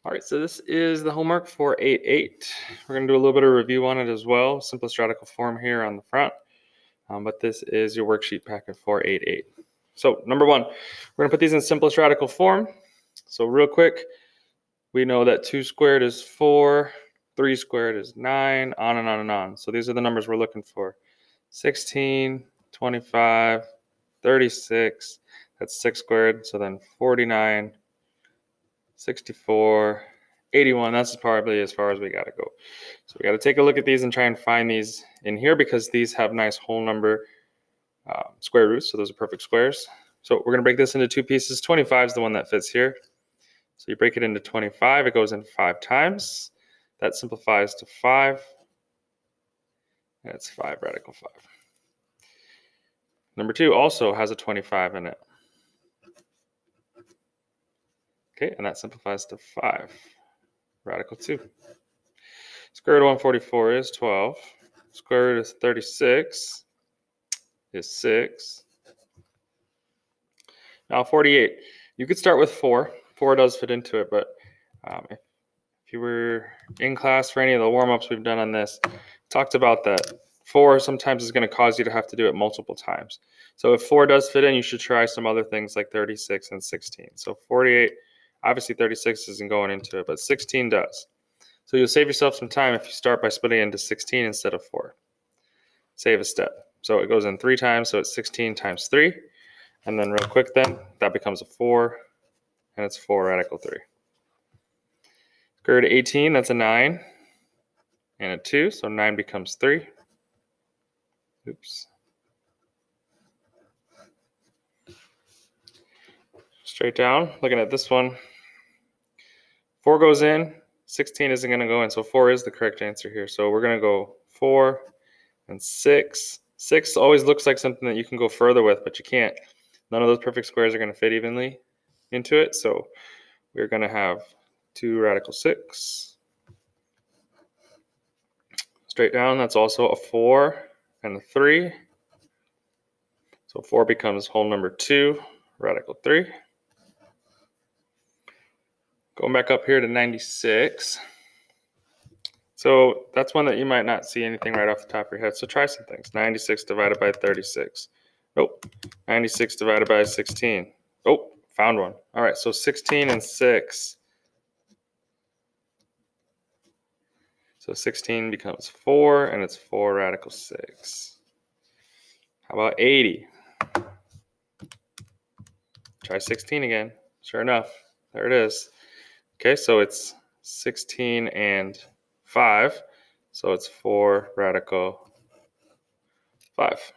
All right, so this is the homework for 8-8. We're going to do a little bit of review on it as well. Simplest radical form here on the front, but this is your worksheet packet for 8-8. So number one, we're going to put these in simplest radical form. So real quick, we know that 2 squared is 4, 3 squared is 9, on and on and on. So these are the numbers we're looking for. 16, 25, 36, that's 6 squared, so then 49, 64, 81, that's probably as far as we got to go. So we got to take a look at these and try and find these in here because these have nice whole number square roots, so those are perfect squares. So we're going to break this into 2 pieces. 25 is the one that fits here. So you break it into 25, it goes in 5 times. That simplifies to 5, and it's 5 radical 5. Number 2 also has a 25 in it. Okay, and that simplifies to 5 radical 2. Square root of 144 is 12. Square root of 36 is 6. Now 48. You could start with 4. 4 does fit into it, but if you were in class for any of the warm-ups we've done on this, talked about that 4 sometimes is going to cause you to have to do it multiple times. So if 4 does fit in, you should try some other things like 36 and 16. So 48, obviously 36 isn't going into it, but 16 does. So you'll save yourself some time if you start by splitting it into 16 instead of 4. Save a step. So it goes in 3 times, so it's 16 times 3. And then real quick then, that becomes a 4, and it's 4 radical 3. Square root of 18, that's a 9, and a 2, so 9 becomes 3. Oops. Straight down, looking at this one. 4 goes in, 16 isn't going to go in, so 4 is the correct answer here. So we're going to go 4 and 6. 6 always looks like something that you can go further with, but you can't. None of those perfect squares are going to fit evenly into it, so we're going to have 2 radical 6. Straight down, that's also a 4 and a 3. So 4 becomes whole number 2, radical 3. Going back up here to 96. So that's one that you might not see anything right off the top of your head. So try some things. 96 divided by 36. Nope. 96 divided by 16. Oh, found one. All right, so 16 and 6. So 16 becomes 4, and it's 4 radical 6. How about 80? Try 16 again. Sure enough, there it is. Okay, so it's 16 and 5. So it's 4 radical 5.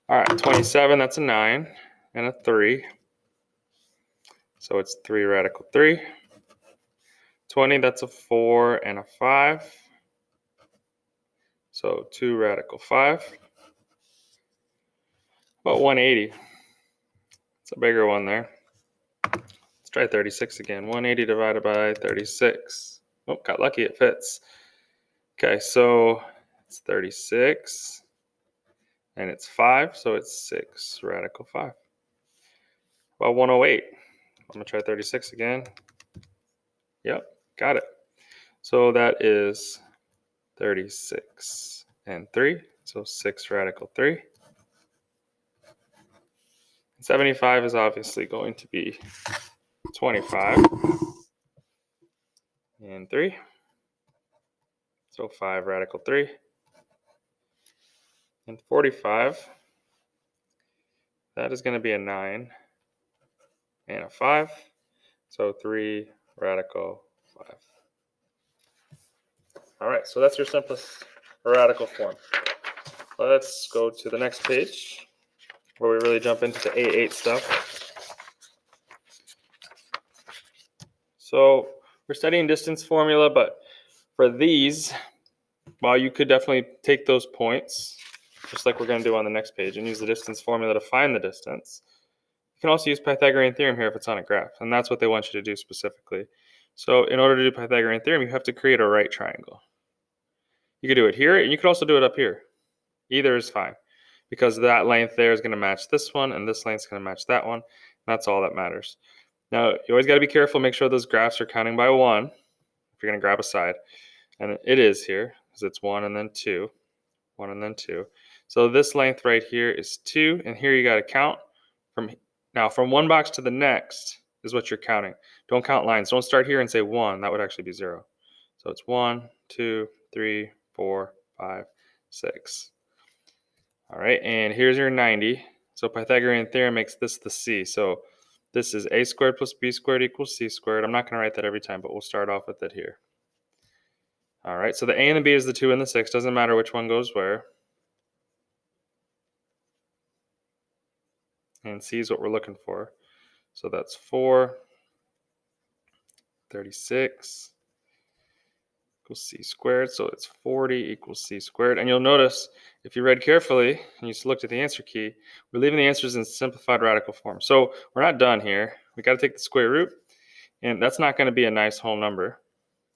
All right, 27, that's a 9 and a 3. So it's 3 radical 3. 20, that's a 4 and a 5. So 2 radical 5. About 180. It's a bigger one there. Let's try 36 again. 180 divided by 36. Oh, got lucky, it fits. Okay, so it's 36. And it's 5, so it's 6 radical 5. About 108. I'm going to try 36 again. Yep, got it. So that is 36 and 3, so 6 radical 3. 75 is obviously going to be 25 and 3, so 5 radical 3. And 45, that is going to be a 9 and a 5, so 3 radical 5. All right, so that's your simplest radical form. Let's go to the next page where we really jump into the 8-8 stuff. So we're studying distance formula, but for these, while you could definitely take those points, just like we're going to do on the next page, and use the distance formula to find the distance, you can also use Pythagorean Theorem here if it's on a graph, and that's what they want you to do specifically. So in order to do Pythagorean Theorem, you have to create a right triangle. You could do it here, and you could also do it up here. Either is fine, because that length there is going to match this one, and this length is going to match that one. That's all that matters. Now, you always got to be careful, make sure those graphs are counting by 1 if you're going to grab a side. And it is here, because it's 1 and then 2, 1 and then 2. So this length right here is 2, and here you got to count from one box to the next is what you're counting. Don't count lines. Don't start here and say 1. That would actually be 0. So it's 1, 2, 3, 4, 5, 6. All right, and here's your 90. So Pythagorean theorem makes this the c. So this is a squared plus b squared equals c squared. I'm not going to write that every time, but we'll start off with it here. All right, so the a and the b is the 2 and the 6. Doesn't matter which one goes where. And c is what we're looking for. So that's 4, 36 equals c squared. So it's 40 equals c squared. And you'll notice, if you read carefully and you just looked at the answer key, we're leaving the answers in simplified radical form. So we're not done here. We got to take the square root, and that's not going to be a nice whole number.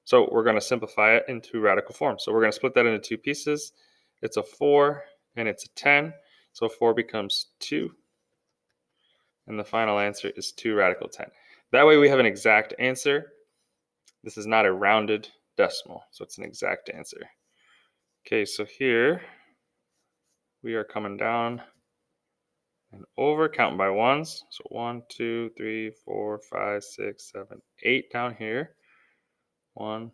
So we're going to simplify it into radical form. So we're going to split that into 2 pieces. It's a 4 and it's a 10. So 4 becomes 2. And the final answer is 2 radical 10. That way we have an exact answer. This is not a rounded decimal, so it's an exact answer. Okay, so here we are coming down and over, counting by ones. So 1, 2, 3, 4, 5, 6, 7, 8 down here. 1,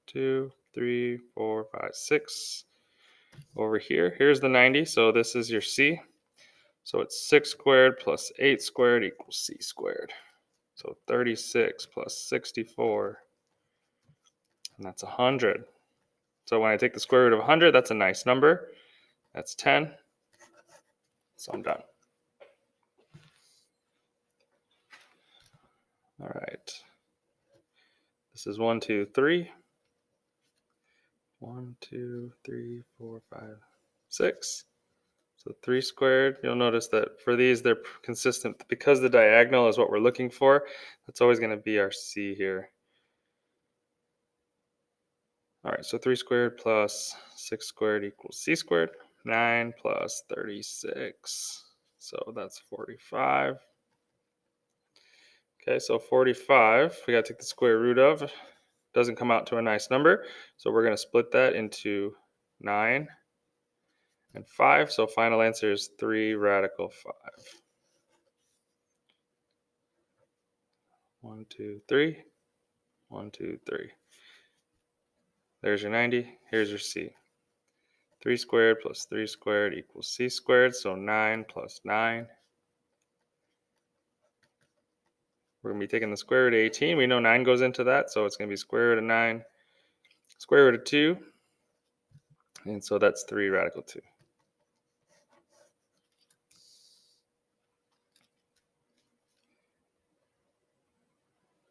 2, 3, 4, 5, 6. Over here, here's the 90, so this is your C. So it's 6 squared plus 8 squared equals C squared. So 36 plus 64, and that's 100. So when I take the square root of 100, that's a nice number. That's 10. So I'm done. All right. This is 1, 2, 3. 1, 2, 3, 4, 5, 6. So 3 squared. You'll notice that for these, they're consistent. Because the diagonal is what we're looking for, that's always going to be our C here. All right, so 3 squared plus 6 squared equals C squared. 9 plus 36. So that's 45. Okay, so 45, we got to take the square root of. Doesn't come out to a nice number. So we're going to split that into 9 and 5. So final answer is 3 radical 5. 1, 2, 3. 1, 2, 3. There's your 90. Here's your C. 3 squared plus 3 squared equals C squared. So 9 plus 9. We're going to be taking the square root of 18. We know 9 goes into that, so it's going to be square root of 9, square root of 2. And so that's 3 radical 2.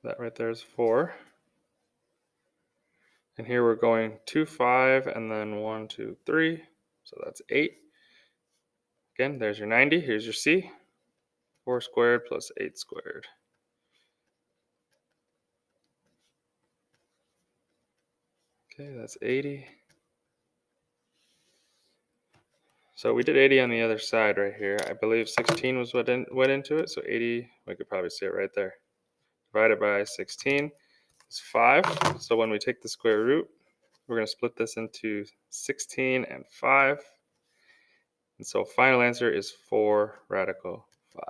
That right there is 4. And here we're going 2, 5, and then 1, 2, 3. So that's 8. Again, there's your 90. Here's your C. 4 squared plus 8 squared. Okay, that's 80. So we did 80 on the other side right here. I believe 16 was what went into it. So 80, we could probably see it right there. Divided by 16 is 5. So when we take the square root, we're going to split this into 16 and 5. And so final answer is 4 radical 5.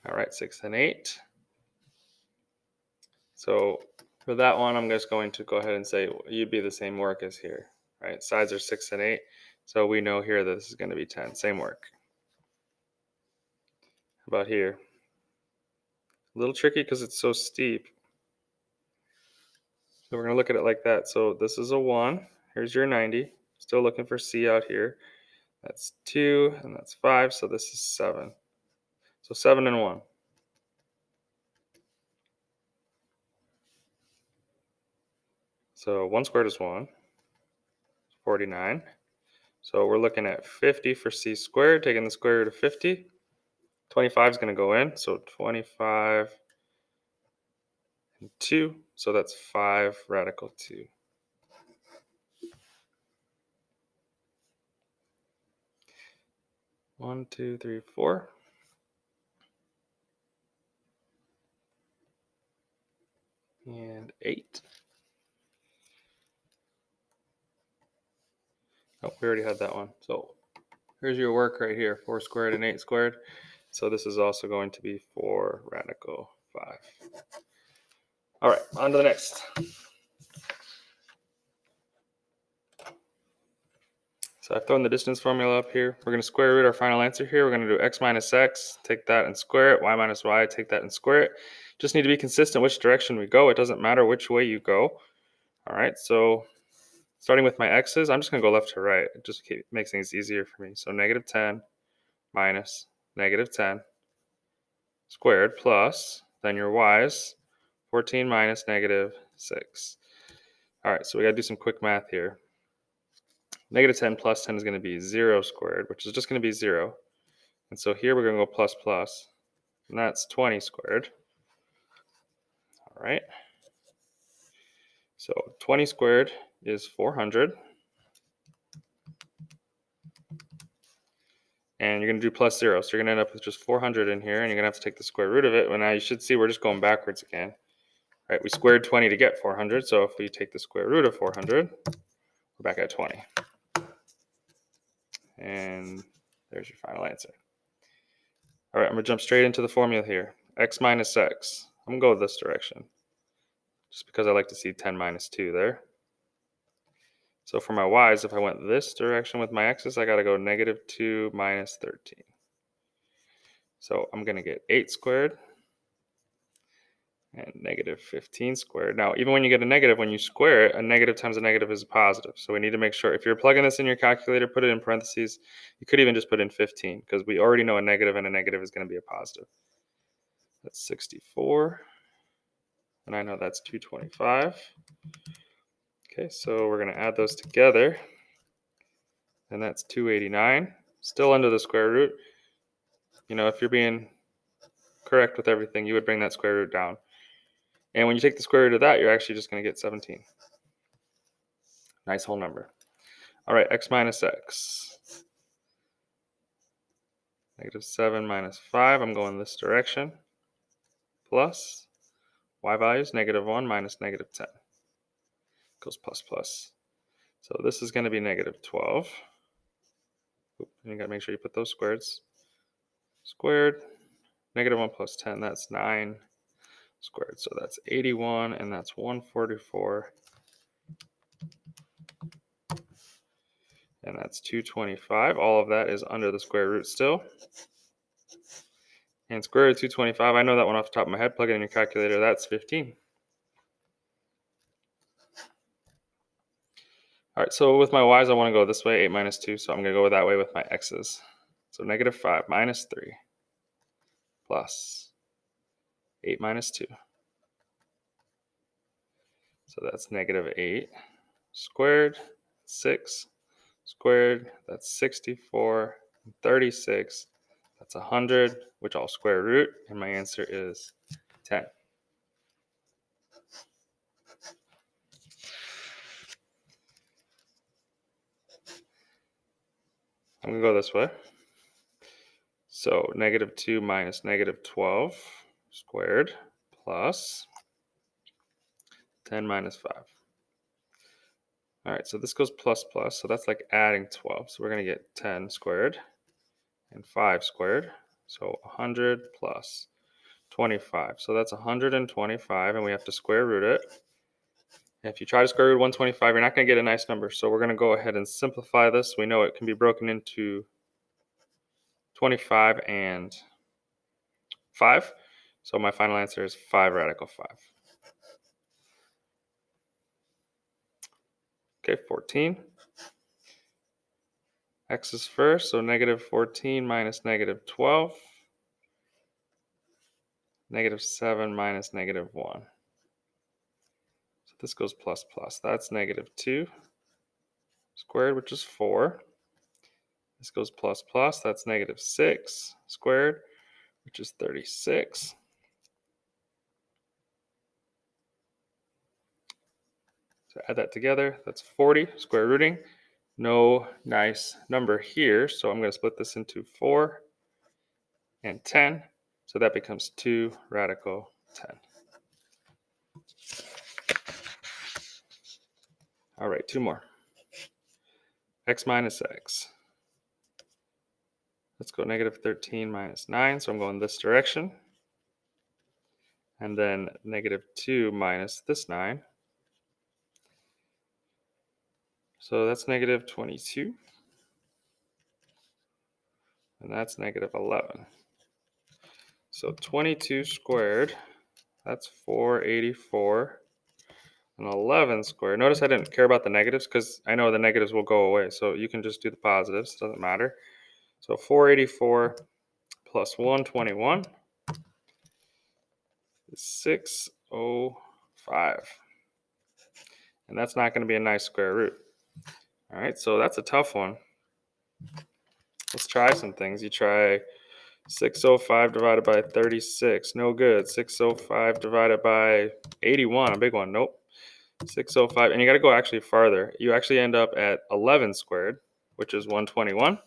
All right, 6 and 8. So for that one, I'm just going to go ahead and say you'd be the same work as here, right? Sides are 6 and 8. So we know here that this is going to be 10. Same work. How about here? A little tricky because it's so steep. So we're going to look at it like that. So this is a 1. Here's your 90. Still looking for C out here. That's 2, and that's 5. So this is 7. So 7 and 1. So 1 squared is 1. 49. So we're looking at 50 for C squared, taking the square root of 50. 25 is going to go in, so 25 and 2, so that's 5 radical 2. One, two, three, 4. And 8. Oh, we already had that one. So here's your work right here, 4 squared and 8 squared. So this is also going to be 4 radical 5. All right, on to the next. So I've thrown the distance formula up here. We're going to square root our final answer here. We're going to do x minus x, take that and square it, y minus y, take that and square it. Just need to be consistent which direction we go. It doesn't matter which way you go. All right, so starting with my x's, I'm just going to go left to right. It just makes things easier for me. So negative 10 minus negative 10 squared plus, then your y's, 14 minus negative 6. All right, so we got to do some quick math here. Negative 10 plus 10 is going to be 0 squared, which is just going to be 0. And so here we're going to go plus plus, and that's 20 squared. All right. So 20 squared is 400. And you're going to do plus 0. So you're going to end up with just 400 in here, and you're going to have to take the square root of it. Well, now you should see we're just going backwards again. All right, we squared 20 to get 400. So if we take the square root of 400, we're back at 20. And there's your final answer. All right, I'm going to jump straight into the formula here. X minus x. I'm going to go this direction, just because I like to see 10 minus 2 there. So for my y's, if I went this direction with my x's, I got to go negative 2 minus 13. So I'm going to get 8 squared and negative 15 squared. Now, even when you get a negative, when you square it, a negative times a negative is a positive. So we need to make sure, if you're plugging this in your calculator, put it in parentheses. You could even just put in 15, because we already know a negative and a negative is going to be a positive. That's 64. And I know that's 225. Okay, so we're going to add those together. And that's 289. Still under the square root. You know, if you're being correct with everything, you would bring that square root down. And when you take the square root of that, you're actually just going to get 17. Nice whole number. All right, x minus x. Negative 7 minus 5. I'm going this direction. Plus y values, negative 1 minus negative 10. Goes plus plus. So this is going to be negative 12. And you got to make sure you put those squares. Squared. Negative 1 plus 10, that's 9 squared. So that's 81, and that's 144. And that's 225. All of that is under the square root still. And square root of 225, I know that one off the top of my head. Plug it in your calculator. That's 15. All right, so with my y's, I want to go this way, 8 minus 2. So I'm going to go that way with my x's. So negative 5 minus 3 plus 8 minus 2. So that's negative 8 squared, 6 squared, that's 64, 36, that's 100, which I'll square root, and my answer is 10. I'm going to go this way. So negative 2 minus negative 12 squared plus 10 minus 5. All right, so this goes plus plus, so that's like adding 12. So we're going to get 10 squared and 5 squared. So 100 plus 25. So that's 125, and we have to square root it. And if you try to square root 125, you're not going to get a nice number. So we're going to go ahead and simplify this. We know it can be broken into 25 and 5. So my final answer is 5 radical 5. Okay, 14. X is first, so negative 14 minus negative 12. Negative 7 minus negative 1. So this goes plus plus. That's negative 2 squared, which is 4. This goes plus plus. That's negative 6 squared, which is 36. So add that together, that's 40, square rooting. No nice number here, so I'm going to split this into 4 and 10. So that becomes 2 radical 10. All right, 2 more. X minus x. Let's go negative 13 minus 9, so I'm going this direction. And then negative 2 minus this 9. So that's negative 22. And that's negative 11. So 22 squared, that's 484. And 11 squared. Notice I didn't care about the negatives because I know the negatives will go away. So you can just do the positives. Doesn't matter. So 484 plus 121 is 605. And that's not going to be a nice square root. All right, so that's a tough one. Let's try some things. You try 605 divided by 36. No good. 605 divided by 81. A big one. Nope. 605. And you got to go actually farther. You actually end up at 11 squared, which is 121.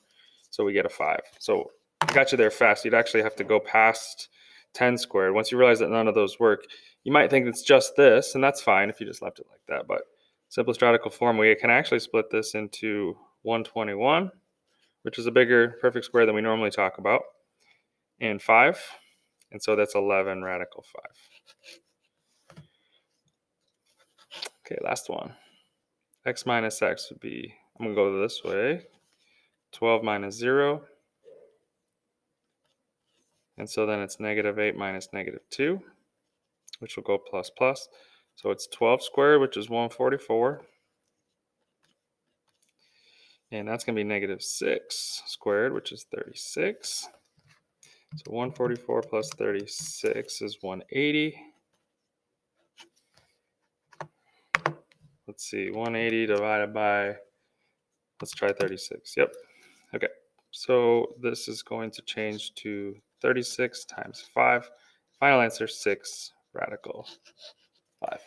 So we get a 5. So I got you there fast. You'd actually have to go past 10 squared. Once you realize that none of those work, you might think it's just this, and that's fine if you just left it like that. But simplest radical form, we can actually split this into 121, which is a bigger perfect square than we normally talk about, and 5. And so that's 11 radical 5. Okay, last one. X minus x would be, I'm going to go this way, 12 minus 0. And so then it's negative 8 minus negative 2, which will go plus plus. So it's 12 squared, which is 144. And that's going to be negative 6 squared, which is 36. So 144 plus 36 is 180. Let's see, 180 divided by, let's try 36. Yep. Okay. So this is going to change to 36 times 5. Final answer, 6 radical 5.